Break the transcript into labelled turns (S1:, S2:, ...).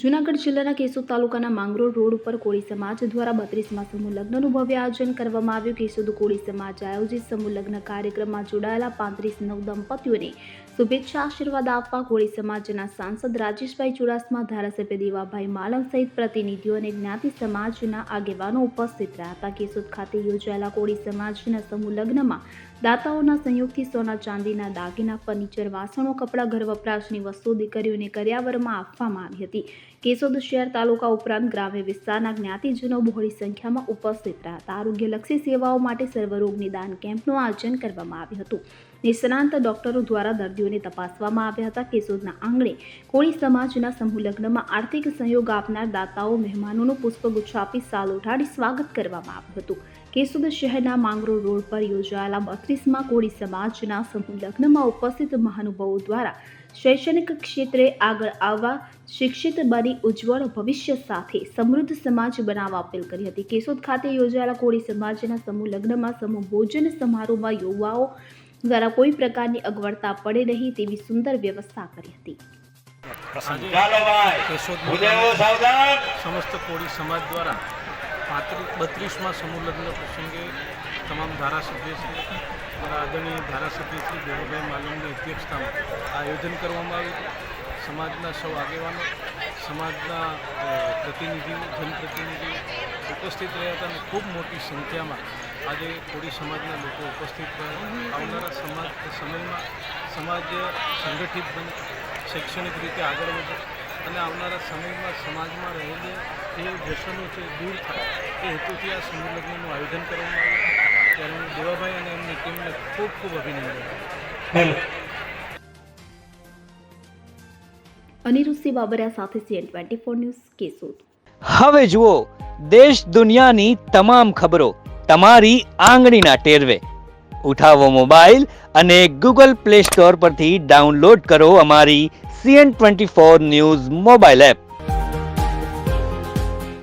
S1: જૂનાગઢ જિલ્લાના કેશોદ તાલુકાના માંગરોળ રોડ ઉપર કોળી સમાજ દ્વારા 32મા સમૂહ લગ્નનું ભવ્ય આયોજન કરવામાં આવ્યું। કેશોદ કોળી સમાજ આયોજિત સમૂહ લગ્ન કાર્યક્રમમાં જોડાયેલા 35 નવ દંપતીઓને શુભેચ્છા આશીર્વાદ આપવા કોળી સમાજના સાંસદ રાજેશભાઈ ચુડાસમા, ધારાસભ્ય દેવાભાઈ માલમ સહિત પ્રતિનિધિઓ અને જ્ઞાતિ સમાજના આગેવાનો ઉપસ્થિત રહ્યા હતા। કેશોદ ખાતે યોજાયેલા કોળી સમાજના સમૂહ લગ્નમાં દાતાઓના સહયોગથી સોના ચાંદીના દાગીના, ફર્નિચર, વાસણો, કપડાં, ઘર વપરાશની વસ્તુઓ દીકરીઓને કરિયાવરમાં આપવામાં આવી હતી। કેશોદ શહેર તાલુકા ઉપરાંત ગ્રામ્ય વિસ્તારના જ્ઞાતિજનો બહોળી સંખ્યામાં ઉપસ્થિત રહ્યા હતા। આરોગ્યલક્ષી સેવાઓ માટે સર્વરોગ નિદાન કેમ્પનું આયોજન કરવામાં આવ્યું હતું। નિષ્ણાંત ડોક્ટરો દ્વારા દર્દીઓને તપાસવામાં આવ્યા હતા। કેશોદના આંગણે કોળી સમાજના સમૂહ લગ્નમાં આર્થિક સહયોગ આપનાર દાતાઓ મહેમાનોનું પુષ્પગુચ્છ આપી સાલ ઉઠાડી સ્વાગત કરવામાં આવ્યું હતું। કેશોદ શહેરના માંગરોળ રોડ પર યોજાયેલા 32મા કોળી સમાજના સમૂહ લગ્નમાં ઉપસ્થિત મહાનુભાવો દ્વારા શૈક્ષણિક ક્ષેત્રે આગળ આવવા, શિક્ષિત બની ઉજ્જવળ ભવિષ્ય સાથે સમૃદ્ધ સમાજ બનાવવા અપીલ કરી હતી। કેશોદ ખાતે યોજાયેલા કોળી સમાજના સમૂહ લગ્નમાં સમૂહ ભોજન સમારોહમાં યુવાઓ દ્વારા કોઈ પ્રકારની અગવડતા પડે નહીં તેવી સુંદર વ્યવસ્થા કરી હતી।
S2: समस्त कोળી समाज द्वारा 32મા समूह लग्न प्रसंगे तमाम धारासभ्यश्री और आदरणीय धारासभ्यश्री દેવાભાઈ માલમની અધ્યક્ષતામાં આયોજન કરવામાં આવ્યું। સમાજના સૌ આગેવાનો, સમાજના પ્રતિનિધિઓ, જનપ્રતિનિધિઓ ઉપસ્થિત રહ્યા હતા અને ખૂબ મોટી સંખ્યામાં આજે કોળી સમાજના લોકો ઉપસ્થિત રહ્યા। આવનારા સમયમાં સમાજ સંગઠિત બને, શૈક્ષણિક રીતે આગળ વધે અને આવનારા સમયમાં સમાજમાં રહેલી જે વ્યસનો છે દૂર થાય એ હેતુથી આ સમૂહ લગ્નનું આયોજન કરવામાં આવ્યું। ત્યારે હું દેવાભાઈ અને એમની ટીમને ખૂબ ખૂબ અભિનંદન આપું।
S1: અનિરુદ્ધ બાબરિયા સાથે CN24 ન્યૂઝ, કેશોદ।
S3: હવે જુઓ દેશ દુનિયાની તમામ ખબરો તમારી આંગળીના ટેરવે। ઉઠાવો મોબાઈલ અને Google Play Store પરથી ડાઉનલોડ કરો અમારી CN24 ન્યૂઝ મોબાઈલ એપ।